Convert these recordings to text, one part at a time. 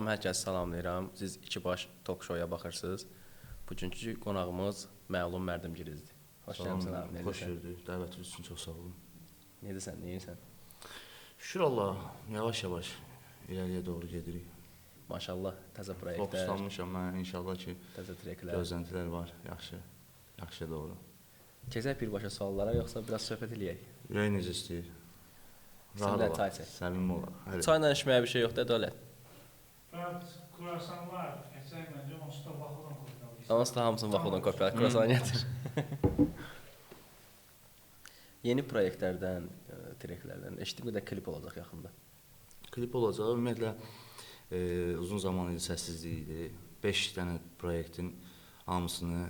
Salam, hər kəsi salamlayıram. Siz İki Baş Talk Show-ya baxırsınız. Bugünkü qonağımız məlum Mərdimgirizdir. Xoş gəlmisən abi, Xoş necəsən? gördük. Dəvətiniz üçün çox sağ olun. Necəsən, neyirsən? Şükür Allah, yavaş-yavaş irəliyə doğru gedirik. Maşallah, təzə proyektlər, Fokuslanmışam mən, inşallah ki, təzə treklər. gözləntilər var, yaxşıya doğru. Keçək birbaşa suallara, yoxsa biraz söhbət eləyək? Ürək necə istəyir? Sən də çay çək. Səmimi olaq. Çayla içməyə bir şey yoxdur, Dövlət. Kurasanlar, keçək məncə onsuz da vaxtdan kopyalıyız. Onsuz da hamısını vaxtdan kopyalayıb, kurasan gətir. Yeni proyektlərdən, treklərdən, eşitdiyim qədər klip olacaq yaxında. Klip olacaq, ümumiyyətlə uzun zaman idi, səssizlik idi. 5 dənə proyektin hamısını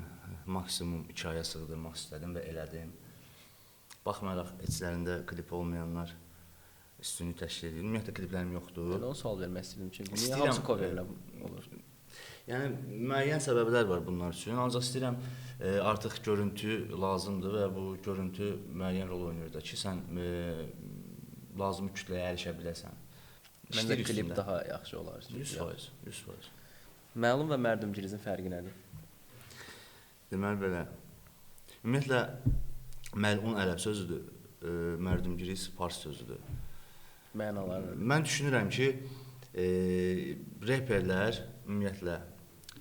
maksimum 2 aya sığdırmaq istədim və elədim. Baxmayaraq içlərində klip olmayanlar üstünlük təşkil edir. Ümumiyyətlə kliplərim yoxdur. Elə onu sual vermək istədim ki, niyə hamısı coverlə olur? Yəni müəyyən səbəblər var bunlar üçün. Ancaq istəyirəm artıq görüntü lazımdır və bu görüntü müəyyən rol oynayır da ki, sən lazımi kütləyə erişə biləsən. Məncə klip daha yaxşı olar. 100%, 100%. Məlum və Mərdimgirizin fərqi nədir? Deməli belə. Ümumiyyətlə məlun ərəb sözüdür, Mərdimgiriz fars sözüdür. Mənaları. Mən düşünürəm ki, reperlər ümumiyyətlə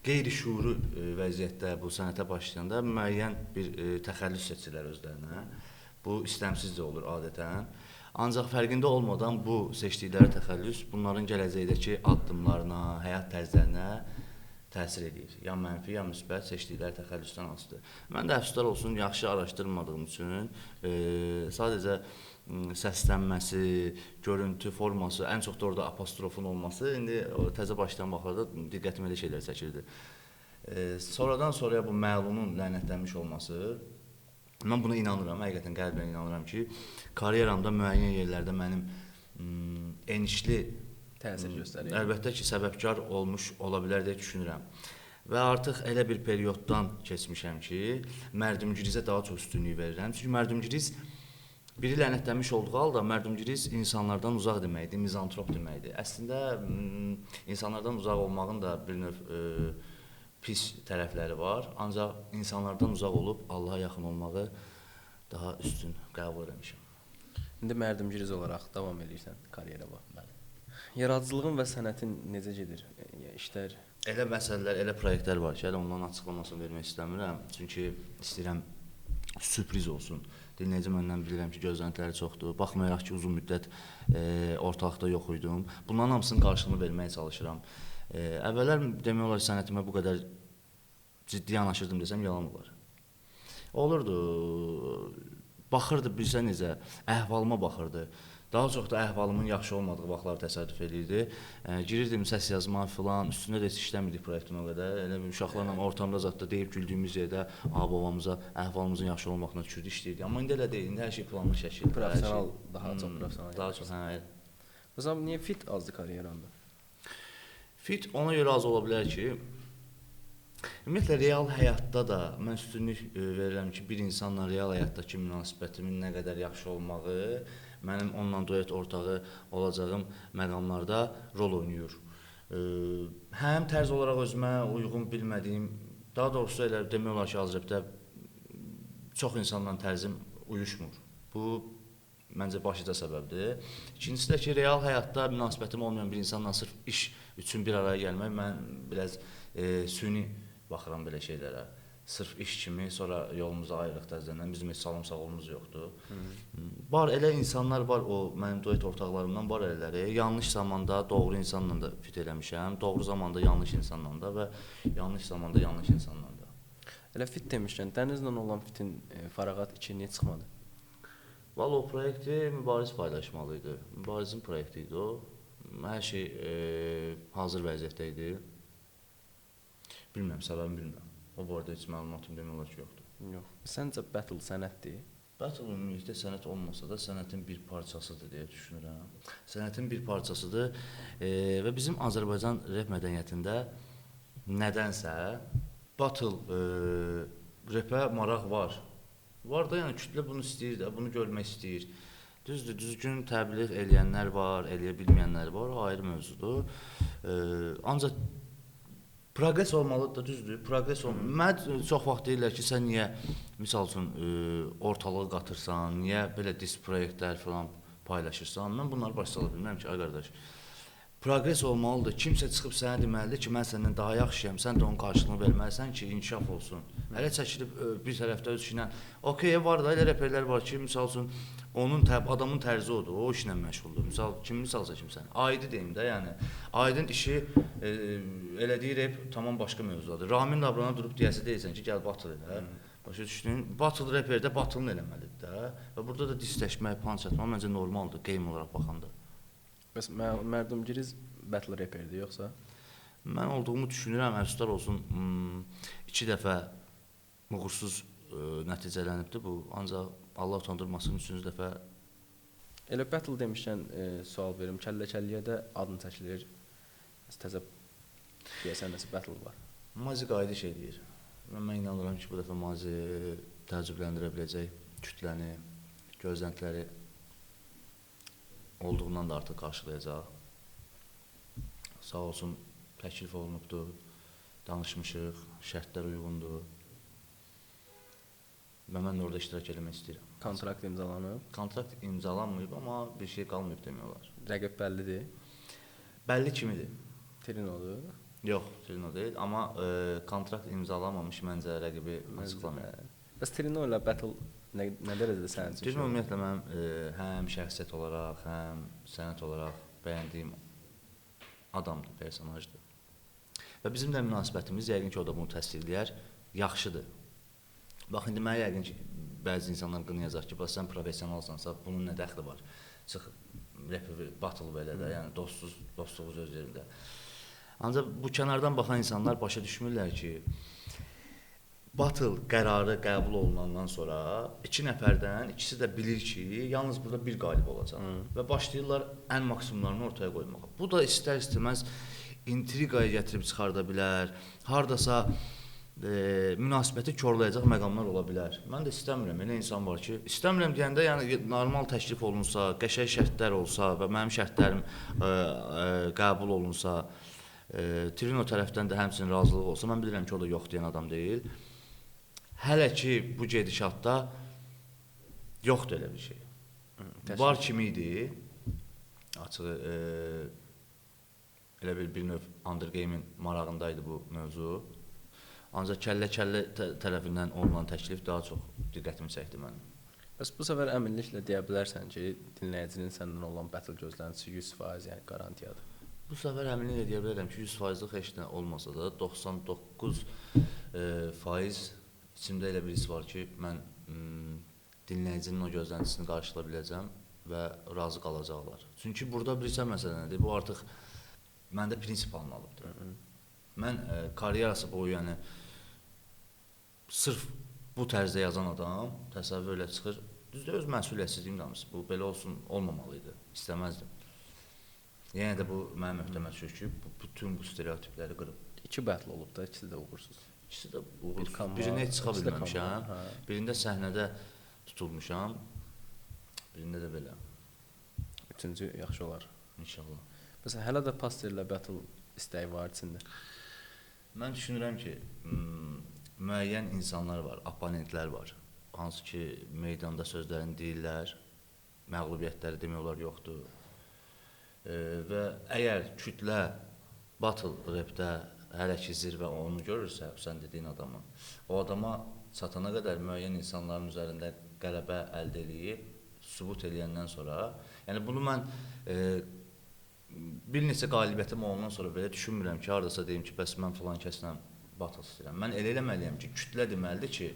qeyri-şuuru vəziyyətdə bu sənətə başlayanda müəyyən bir təxəllüs seçirlər özlərinə. Bu istəmsizcə olur adətən. Ancaq fərqində olmadan bu seçdikləri təxəllüs bunların gələcəkdəki addımlarına, həyat tərzlərinə təsir edir. Ya mənfi, ya müsbət seçdikləri təxəllüsdən asılıdır. Mən də əfsuslar olsun, yaxşı araşdırmadığım üçün sadəcə səslənməsi, görüntü forması, ən çox da orada apostrofun olması indi təzə başlayan vaxtlarda diqqətimi elə şeylər çəkirdi. Sonradan sonraya bu məlumun lənətlənmiş olması, mən buna inanıram, həqiqətən qəlbən inanıram ki, karyeramda müəyyən yerlərdə mənim enişli Təsir göstərir. Əlbəttə ki, səbəbkar olmuş ola bilər deyə düşünürəm. Və artıq elə bir perioddan keçmişəm ki, Mərdimgirizə daha çox üstünlük verirəm. Çünki Mərdimgiriz biri lənətlənmiş olduğu halda Mərdimgiriz insanlardan uzaq deməkdir, mizantrop deməkdir. Əslində insanlardan uzaq olmağın da bir növ pis tərəfləri var. Ancaq insanlardan uzaq olub Allaha yaxın olmağı daha üstün qəbul etmişəm. İndi Mərdimgiriz olaraq davam edirsən karyera baxımından. Yaradıcılığın və sənətin necə gedir? İşlər Elə məsələlər, elə proyektlər var ki, hələ onların açıqlamasını vermək istəmirəm. Çünki istəyirəm sürpriz olsun. Dinləyici məndən bilirəm ki, gözləntiləri çoxdur. Baxmayaraq ki, uzun müddət ortalıqda yox idim. Bunların hamısının qarşılığını verməyə çalışıram. Əvvəllər demək olar ki, sənətimə bu qədər ciddi yanaşırdım desəm, yalan olar. Olurdu, baxırdı, bilsə necə, əhvalıma baxırdı. Daha çox da əhvalımın yaxşı olmadığı vaxtlar təsadüf edirdi. Girirdim səs yazma filan, üstündə də heç işləmirdik proyektin o qədər. Elə bir uşaqlarla ortamda zətdə deyib güldüyümüz yerdə babamıza əhvalımızın yaxşı olmaqla düşürdü, işləyirdik. Amma indi elə deyil, indi hər şey planlı şəkildə. professional, daha çox professional. Daha çox, hə. O zaman niyə fit azdı karyeranda? Fit ona görə az ola bilər ki, ümumiyyətlə real həyatda da mən üstünlük verirəm ki, bir insanla real həyatdakı münasibətimin nə qədər yaxşı olmağı mənim onunla duet ortağı olacağım məqamlarda rol oynayır. Həm tərz olaraq özümə uyğun bilmədiyim, daha doğrusu elə demək olar ki, Azərbaycanda çox insanla tərzim uyuşmur. Bu məncə başlıca səbəbdir. İkincisi də ki, real həyatda münasibətim olmayan bir insanla sırf iş üçün bir araya gəlmək, mən biraz süni baxıram belə şeylərə. Sırf iş kimi, sonra yolumuza ayrılıq təzədən, bizim heç salım-sağolumuz yoxdur. Var, elə insanlar var, o mənim duet ortaqlarımdan var elələri. Yanlış zamanda doğru insanla da fit eləmişəm, doğru zamanda yanlış insanla da və yanlış zamanda yanlış insanla da. Elə fit demişkən, Dənizlə olan fitin Fərağat 2 niyə çıxmadı? Valla o proyekti Mübariz paylaşmalıydı. Mübarizin proyekti idi o. Hər şey hazır vəziyyətdə idi. Bilmirəm, səbəbini bilmirəm. O barədə heç məlumatım demək olar ki, yoxdur. Yox. Səncə battle sənətdir? Battle ümumilikdə sənət olmasa da sənətin bir parçasıdır deyə düşünürəm. Sənətin bir parçasıdır və bizim Azərbaycan rep mədəniyyətində nədənsə battle repə maraq var. Var da, yəni kütlə bunu istəyir də, bunu görmək istəyir. Düzdür, düzgün təbliğ eləyənlər var, eləyə bilməyənlər var, o ayrı mövzudur. Ancaq proqres olmalıdır da, düzdür. Proqres mən çox vaxt deyirlər ki, sən niyə misal üçün ortalığı qatırsan, niyə belə dis proyektlər falan paylaşırsan? Mən bunları başa sala bilmirəm ki, ay qardaş. Proqres olmalıdır. Kimsə çıxıb sənə deməlidir ki, mən səndən daha yaxşıyam, sən də onun qarşılığını verməlisən ki, inkişaf olsun. Hələ çəkilib bir tərəfdə öz işinə, okey var da, elə reperlər var ki, misal üçün onun adamın tərzi odur, o işlə məşğuldur. Misal çəkim sən. Aidi deyim də, yəni Aidin işi elədiyi rep tamam başqa mövzudadır. Ramin Labrana durub deyəsi deyirsən ki, gəl batıl elə. Başa düşdün? Batıl reperdə batılını eləməlidir də. Və burada da disləşmək, punch atmaq məncə normaldır, game olaraq baxanda. Bəs Mərdumgiriz battle rapperdir yoxsa? Mən olduğumu düşünürəm, əfsuslar olsun, 2 dəfə uğursuz nəticələnibdi bu. Ancaq Allah utandırmasın, 3-cü dəfə. Elə battle demişkən sual verim. Kəllə-kəlliyə də adın çəkilir. Təzə deyəsən nəsə battle var. Mazi qayıdış edir. Mən inanıram ki, bu dəfə Mazi təəccübləndirə biləcək kütləni, gözləntiləri olduğundan da artıq qarşılayacaq. Sağ olsun, təklif olunubdur, danışmışıq, şərtlər uyğundur. Və mən də orada iştirak eləmək istəyirəm. Kontrakt imzalanıb? Kontrakt imzalanmayıb, amma bir şey qalmayıb demək olar. Rəqib bəllidir? Bəlli kimidir? Trinodur? Yox, Trino deyil, amma kontrakt imzalanmamış məncə rəqibi açıqlamayır. Bəs Trino ilə battle nə dərəcədə sənin üçün? Trino ümumiyyətlə mənim həm şəxsiyyət olaraq, həm sənət olaraq bəyəndiyim adamdır, personajdır. Və bizim də münasibətimiz, yəqin ki, o da bunu təsdiqləyər, yaxşıdır. Bax, indi mənə yəqin ki, bəzi insanlar qınayacaq ki, sən professionalsansa, bunun nə dəxli var? Çıx, battle belə də, yəni dostluğumuz öz yerində. Ancaq bu kənardan baxan insanlar başa düşmürlər ki, battle qərarı qəbul olunandan sonra 2 nəfərdən ikisi də bilir ki, yalnız burada bir qalib olacaq və başlayırlar ən maksimumlarını ortaya qoymağa. Bu da istər-istəməz intriqaya gətirib çıxarda bilər, hardasa münasibəti korlayacaq məqamlar ola bilər. Mən də istəmirəm, elə insan var ki, istəmirəm deyəndə, yəni normal təklif olunsa, qəşəng şərtlər olsa və mənim şərtlərim qəbul olunsa, Trino tərəfdən də həmçinin razılıq olsa, mən bilirəm ki, o da yox deyən adam deyil. Hələ ki, bu gedişatda yoxdur elə bir şey. Var kimi idi, açığı, elə bir növ Undergame'in marağındaydı bu mövzu. Ancaq kəllə-kəllə tərəfindən olunan təklif daha çox diqqətimi çəkdi mənim. Bəs bu səfər əminliklə deyə bilərsən ki, dinləyicinin səndən olan battle gözləntisi 100% yəni qarantiyadır. Bu səfər əminliklə deyə bilərəm ki, 100%lıq heç nə olmasa da 99% içimdə elə bir his var ki, mən dinləyicinin o gözləntisini qarşılaya biləcəm və razı qalacaqlar. Çünki burada bilirsən məsələ nədir? Bu artıq məndə prinsip alınmalıdır. Mən karyerası boyu, yəni sırf bu tərzdə yazan adam təsəvvür elə çıxır. Düzdür, öz məsuliyyətsizliyim damısı. Bu belə olsun, olmamalıydı. İstəməzdim. Yenə də bu mənim öhdəmə düşür ki, bütün bu stereotipləri qırıb. 2 battle olub da, ikisi də uğursuz. İkisi də uğursuz. Birinə heç çıxa bilməmişəm. Birində səhnədə tutulmuşam. Birində də belə. Üçüncü yaxşı olar. İnşallah. Məsələn, hələ də Pasterlə battle istəyi var içində. Mən düşünürəm ki, müəyyən insanlar var, oponentlər var. Hansı ki, meydanda sözlərini deyirlər, məğlubiyyətləri demək olar yoxdur. Və əgər kütlə battle rapdə hələ ki zirvə onu görürsə, sən dediyin adamı, o adama çatana qədər müəyyən insanların üzərində qələbə əldə edib, sübut eləyəndən sonra, yəni bunu mən bir neçə qalibiyyətim olandan sonra belə düşünmürəm ki, hardasa deyim ki, bəs mən filan kəslə battle istəyirəm. Mən elə eləməliyəm ki, kütlə deməlidir ki,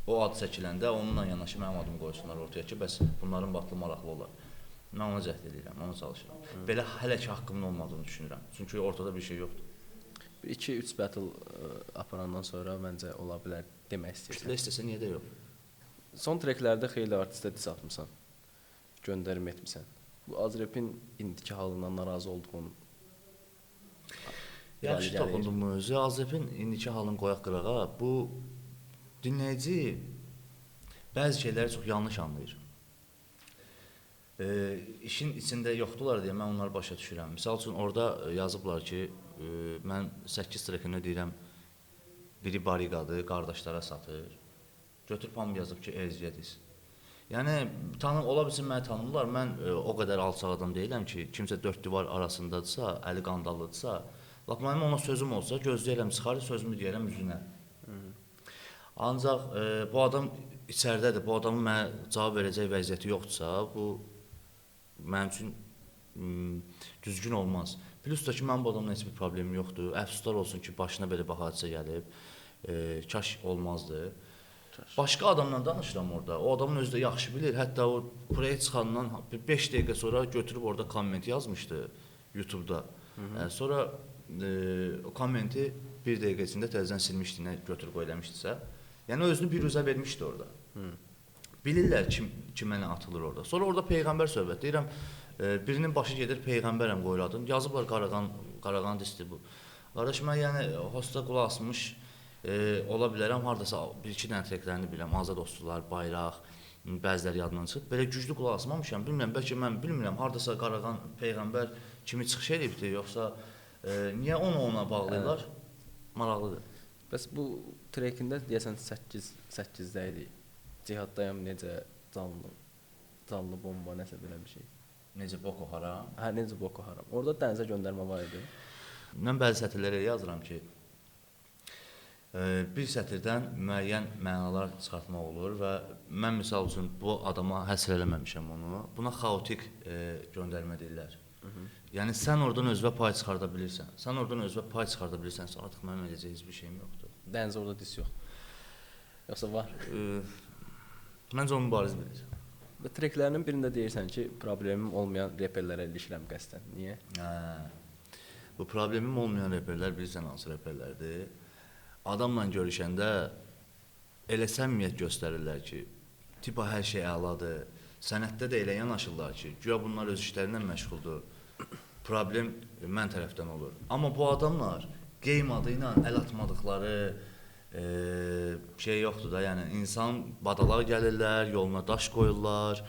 o ad çəkiləndə onunla yanaşı mənim adımı qoysunlar ortaya ki, bəs bunların battle maraqlı olar. Mən ona cəhd edirəm, ona çalışıram. Belə hələ ki haqqımın olmadığını düşünürəm. Çünki ortada bir şey yoxdur. 2-3 battle aparandan sonra məncə ola bilər demək istəyirsən. Kütlə istəsə niyə də yox? Son treklərdə xeyli artistə diss atmısan, göndərim etmisən. Bu Azrap'in indiki halından narazı olduğun yaxşı toxundum bu mövzu. Azrap'in indiki halını qoyaq qırağa. Bu dinləyici bəzi şeyləri çox yanlış anlayır. işin içində yoxdular deyə mən onları başa düşürəm. Məsəl üçün orada yazıblar ki, mən 8 trekini deyirəm, biri bariqadır, qardaşlara satır. Götürüb hamı yazıb ki, eziyədiz. Yəni ola bilsin məni tanımırlar. Mən o qədər alçaq adam deyiləm ki, kimsə dörd divar arasındadırsa, əli qandallıdırsa, lap mənim ona sözüm olsa, gözləyirəm çıxar, sözümü deyirəm üzünə. Ancaq bu adam içəridədir, bu adamın mənə cavab verəcək vəziyyəti yoxdursa, bu mənim üçün düzgün olmaz. Plus da ki, mənim bu adamla heç bir problemim yoxdur. Əfsuslar olsun ki, başına belə bir hadisə gəlib, kaş olmazdı. Başqa adamla danışıram orada. O adamın özü də yaxşı bilir. Hətta o buraya çıxandan 5 dəqiqə sonra götürüb orada komment yazmışdı YouTube-da. Sonra o kommenti 1 dəqiqə içində təzədən silmişdi, nə götürüb eləmişdisə. Yəni özünü bir üzə vermişdi orada. Bilirlər kimə nə atılır orada. Sonra orada peyğəmbər söhbət. Deyirəm, birinin başı gedir peyğəmbərəm qoyur adını. Yazıblar Qarağan disti bu. Qardaş, mən yəni hosta qulaq asmış ola bilərəm, haradasa bir-iki dənə treklərini bilirəm, Azad Dostlar, Bayraq, bəziləri yadından çıxıb. Belə güclü qulaq asmamışam, bilmirəm, bəlkə mən bilmirəm, haradasa Qarağan Peyğəmbər kimi çıxış edibdi, yoxsa niyə ona bağlayırlar? Maraqlıdır. Bəs bu trekində deyəsən 8-də idi. Cihaddayam necə canlı bomba, nəsə belə bir şey. Necə Boko Haram? Hə, necə Boko Haram. Orada dənizə göndərmə var idi. Mən bəzi sətirlərə yazıram ki, bir sətirdən müəyyən mənalar çıxartmaq olur və mən misal üçün bu adama həsr eləməmişəm onu. Buna xaotik göndərmə deyirlər. Yəni sən oradan özünə pay çıxarda bilirsən. Sən oradan özünə pay çıxarda bilirsənsə, artıq mənim edəcək heç bir şeyim yoxdur. Dəniz orada dis yox. Yoxsa var? Məncə onu mübariz bilir. Və treklərinin birində deyirsən ki, problemim olmayan reperlərə ilişirəm qəsdən. Niyə? Bu problemim olmayan reperlər bilirsən hansı reperlərdir? Adamla görüşəndə elə səmimiyyət göstərirlər ki, tipa hər şey əladır. Sənətdə də elə yanaşırlar ki, güya bunlar öz işlərindən məşğuldur. Problem mən tərəfdən olur. Amma bu adamlar qeym adı ilə əl atmadıqları şey yoxdur da, yəni insan badalar gəlirlər, yoluna daş qoyurlar.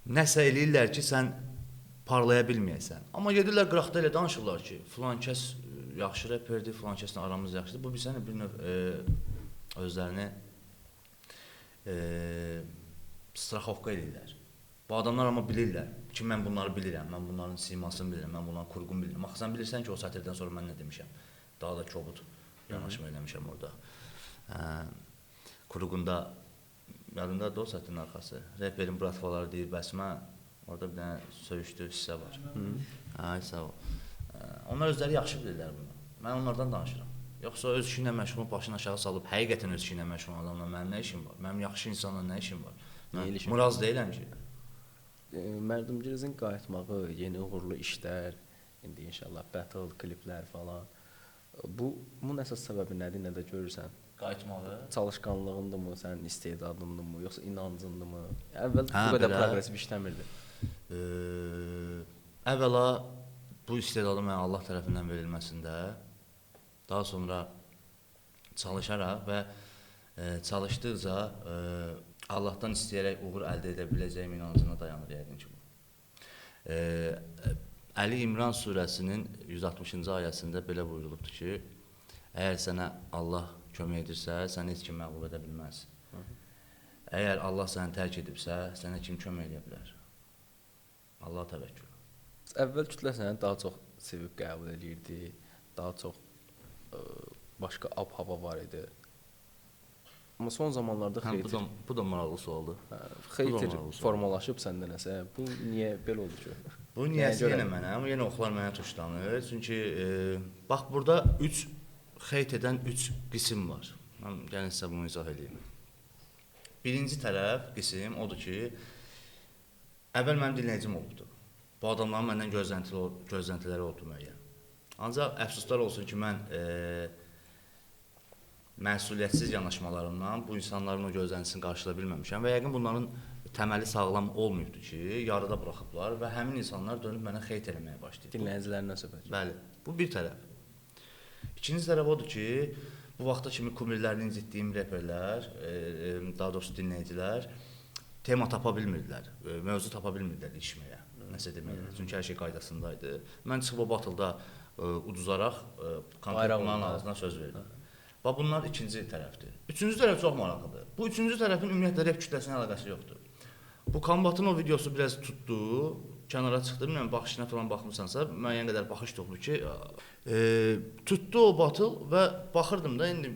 Nəsə eləyirlər ki, sən parlaya bilməyəsən. Amma gedirlər qıraqda elə danışırlar ki, filan kəs yaxşı reperdir, filan kəslə aramız yaxşıdır. Bu bilsən bir növ özlərini straxovka edirlər. Bu adamlar amma bilirlər ki, mən bunları bilirəm, mən bunların simasını bilirəm, mən bunların kurğunu bilirəm. Axı sən bilirsən ki, o sətirdən sonra mən nə demişəm? Daha da kobud yanaşma eləmişəm orada. Kurğunda, yadındadır o sətirin arxası. Reperin bratvaları deyir, bəs mən orada bir dənə söyüşdü hissə var. Ay, sağ ol. Onlar özləri yaxşı bilirlər bunu. Mən onlardan danışıram. Yoxsa öz işinə məşğul, başını aşağı salıb, həqiqətən öz işinə məşğul adamla mənim nə işim var? Mənim yaxşı insanla nə işim var? Mən muraz deyiləm ki. Mərdumgirizin qayıtmağı, yeni uğurlu işlər, indi inşallah battle, kliplər falan. Bunun əsas səbəbi nədir, nə də görürsən? Qayıtmağı? Çalışqanlığındırmı, sənin istedadındır, yoxsa inancındırmı? Əvvəl bu qədər progressiv işləmirdi. Əvvəla bu istedadı mənə Allah tərəfindən verilməsində, daha sonra çalışaraq və çalışdıqca Allahdan istəyərək uğur əldə edə biləcəyim inancına dayanır yəqin ki bu. Əli İmran surəsinin 160-cı ayəsində belə buyurulubdur ki, əgər sənə Allah kömək edirsə, səni heç kim məğlub edə bilməz. Əgər Allah səni tərk edibsə, sənə kim kömək edə bilər? Allah təvəkkül. Əvvəl kütlə səni daha çox sevib qəbul edirdi, daha çox başqa ab-hava var idi. Amma son zamanlarda xeytir... Bu da maraqlı sualdır. Xeytir formalaşıb səndə nəsə. Bu niyə belə oldu ki? Bu niyəsi yenə mənə, amma yenə oxlar mənə tuşlanır. Çünki bax, burada 3 xeyt edən 3 qisim var. Mən gəlin sizə bunu izah edeyim. Birinci tərəf qisim odur ki, əvvəl mənim dinləyicim olubdu. Bu adamların məndən gözləntiləri oldu müəyyən. Ancaq əfsuslar olsun ki, mən məsuliyyətsiz yanaşmalarımdan bu insanların o gözləntisini qarşılaya bilməmişəm və yəqin bunların təməli sağlam olmayıbdır ki, yarıda buraxıblar və həmin insanlar dönüb mənə xeyt eləməyə başlayıb. Dinləyicilərindən söhbət. Bəli, bu bir tərəf. İkinci tərəf odur ki, bu vaxta kimi kumirlərini incitdiyim reperlər, daha doğrusu dinləyicilər, tema tapa bilmirdilər, mövzu tapa bilmirdilər ilişməyə. Nəsə demək, çünki hər şey qaydasında idi. Mən çıxıb o batılda uduzaraq konkurentlərin ağzına söz verdim. Və bunlar ikinci tərəfdir. Üçüncü tərəf çox maraqlıdır. Bu üçüncü tərəfin ümumiyyətlə rep kütləsinə əlaqəsi yoxdur. Bu Kombatın o videosu biraz tutdu, kənara çıxdı. Bilmirəm, baxışına falan baxmısansa, müəyyən qədər baxış toxudu ki, tutdu o batıl və baxırdım da, indi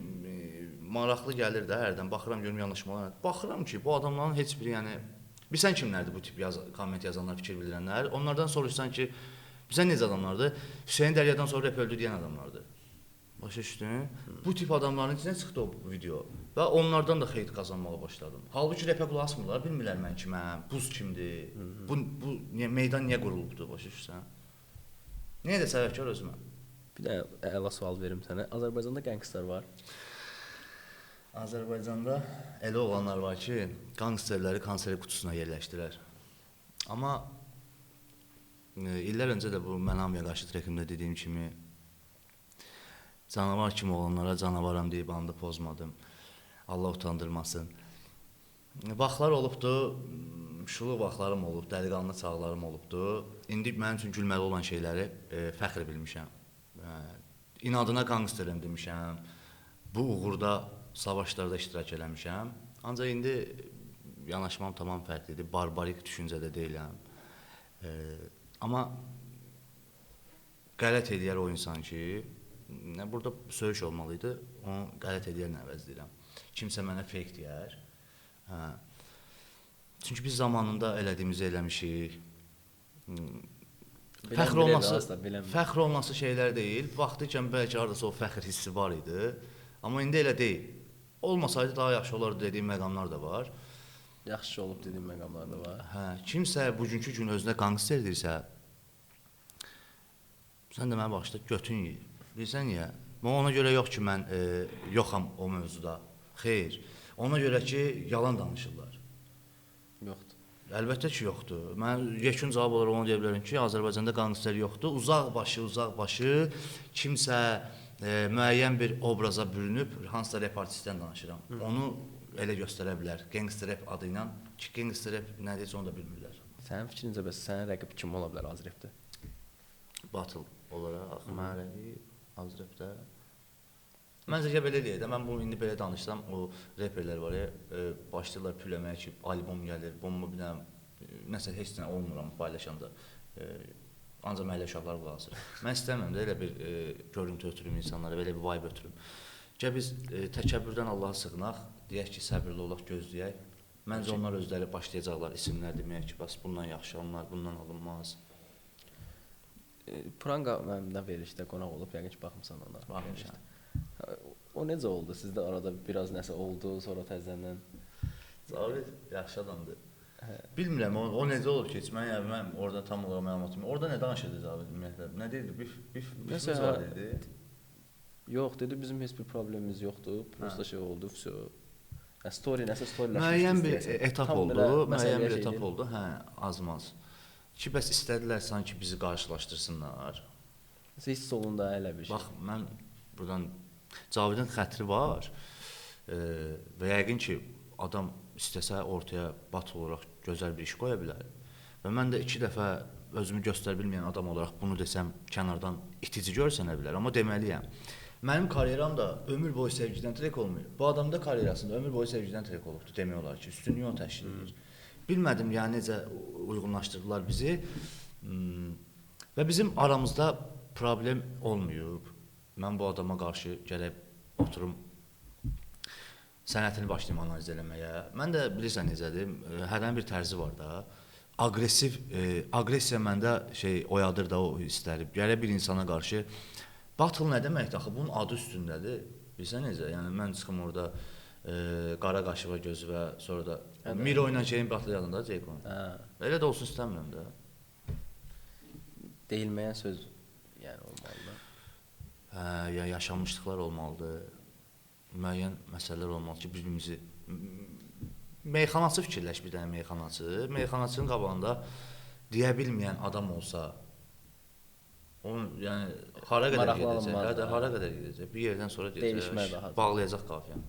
maraqlı gəlir də hərdən, baxıram, görüm yanlışmalar. Baxıram ki, bu adamların heç biri, yəni, bilsən kimlərdir bu tip komment yazanlar, fikir bildirənlər? Onlardan soruşsan ki, bilsən necə adamlardır? Hüseyin Dəryadan sonra rep öldü deyən adamlardır. Başa düşdün? Bu tip adamların içindən çıxdı o video və onlardan da xeyir qazanmağa başladım. Halbuki repə qulaq asmırlar, bilmirlər mən kiməm, buz kimdir, bu meydan niyə qurulubdur, başa düşsən? Niyə də səbəbkar özümə? Bir də əla sual verim sənə. Azərbaycanda qəngstər var. Azərbaycanda elə oğlanlar var ki, qangsterləri konserv qutusuna yerləşdirər. Amma illər öncə də bu Mən Hamıya Qarşı trekimdə dediyim kimi canavar kimi olanlara canavaram deyib andı pozmadım. Allah utandırmasın. Vaxtlar olubdu, şuluq vaxtlarım olub, dəliqanlı çağlarım olubdu. İndi mənim üçün gülməli olan şeyləri fəxr bilmişəm. İnadına qangsterim demişəm. Bu uğurda savaşlarda iştirak eləmişəm. Ancaq indi yanaşmam tamam fərqlidir. Barbarik düşüncədə deyiləm. Amma qələt eləyər o insan ki, burada söyüş olmalıydı, onu qələt eləyən əvəzləyirəm. Kimsə mənə fake deyər. Çünki biz zamanında elədiyimizi eləmişik. Fəxr olması şeylər deyil. Vaxtı ikən bəlkə haradasa o fəxr hissi var idi. Amma indi elə deyil. Olmasaydı daha yaxşı olardı dediyim məqamlar da var. Yaxşı olub dediyim məqamlar da var. Kimsə bugünkü gün özünə qangster edirsə, sən də mənə baxışda götün yiyir. Bilsən niyə? Ona görə yox ki, mən yoxam o mövzuda. Xeyr. Ona görə ki, yalan danışırlar. Yoxdur. Əlbəttə ki, yoxdur. Mən yekun cavab olaraq onu deyə bilərəm ki, Azərbaycanda qangster yoxdur. Uzaq başı kimsə müəyyən bir obraza bürünüb, hansısa rep artistdən danışıram. Onu elə göstərə bilər. Gangster rep adı ilə. Ki, gangster rep nə deyəcək, onu da bilmirlər. Sənin fikrincə bəs sənin rəqib kim ola bilər az repdə? Batıl olaraq, mən rəqib az repdə. Məncə belə deyək də, mən bu indi belə danışsam, o reperlər var ya, başlayırlar püləməyə ki, albom gəlir, bomba bir dənə, nəsə heç nə olmuram paylaşanda, ancaq məhəllə uşaqlar qulaq asır. Mən istəmirəm də elə bir görüntü ötürüm insanlara, belə bir vibe ötürüm. Gəl biz təkəbbürdən Allaha sığınaq, deyək ki, səbirli olaq, gözləyək. Məncə onlar özləri başlayacaqlar isimlər deməyə ki, bəs bundan yaxşı onlar, bundan alınmaz. Pranga məndən verilişdə qonaq olub, yəqin ki, baxmısan ona. Baxmışam. O necə oldu? Sizdə arada biraz nəsə oldu, sonra təzədən? Cavid yaxşı adamdır. Bilmirəm, o necə olub ki, mən orada tam olaraq məlumatım. Orada nə danışırdı Cavid ümumiyyətlə? Nə deyirdi? Bifimiz var dedi. Yox, dedi, bizim heç bir problemimiz yoxdur. Prosta şey oldu, vəsə. Nəsə storyləşmişdi. Müəyyən bir etap oldu, hə, azmaz. Ki, bəs istədilər sanki bizi qarşılaşdırsınlar. Hiss olunda elə bir şey. Bax, mən buradan Cavidin xətri var və yəqin ki, adam istəsə ortaya batıl olaraq gözəl bir iş qoya bilər. Və mən də 2 dəfə özümü göstərə bilməyən adam olaraq bunu desəm, kənardan itici görsənə bilər, amma deməliyəm. Mənim karyeram da ömür boyu sevgidən trek olmuyor. Bu adam da karyerasında ömür boyu sevgidən trek olubdur, demək olar ki, üstünlüyü onu təşkil edir. Bilmədim, yəni necə uyğunlaşdırdılar bizi və bizim aramızda problem olmayıb. Mən bu adama qarşı gəlib oturum sənətini başlayım analiz eləməyə. Mən də bilirsən necədir, hərdən bir tərzi var da. Agressiya məndə oyadır da o hissləri. Gələ bir insana qarşı batıl nə deməkdir axı? Bunun adı üstündədir. Bilirsən necə? Yəni mən çıxım orada qara qaşığa gözü və sonra da Miro ilə şeyin batıl yadında Ceyqon. Elə də olsun istəmirəm də. Deyilməyən söz yəni olmalıdır. Ya yaşanmışlıqlar olmalıdır, müəyyən məsələlər olmalı ki, bir-birimizi meyxanaçı fikirləş bir dənə meyxanaçının qabağında deyə bilməyən adam olsa, onun yəni hara qədər gedəcək, bir yerdən sonra gedəcək, bağlayacaq qafiyanı.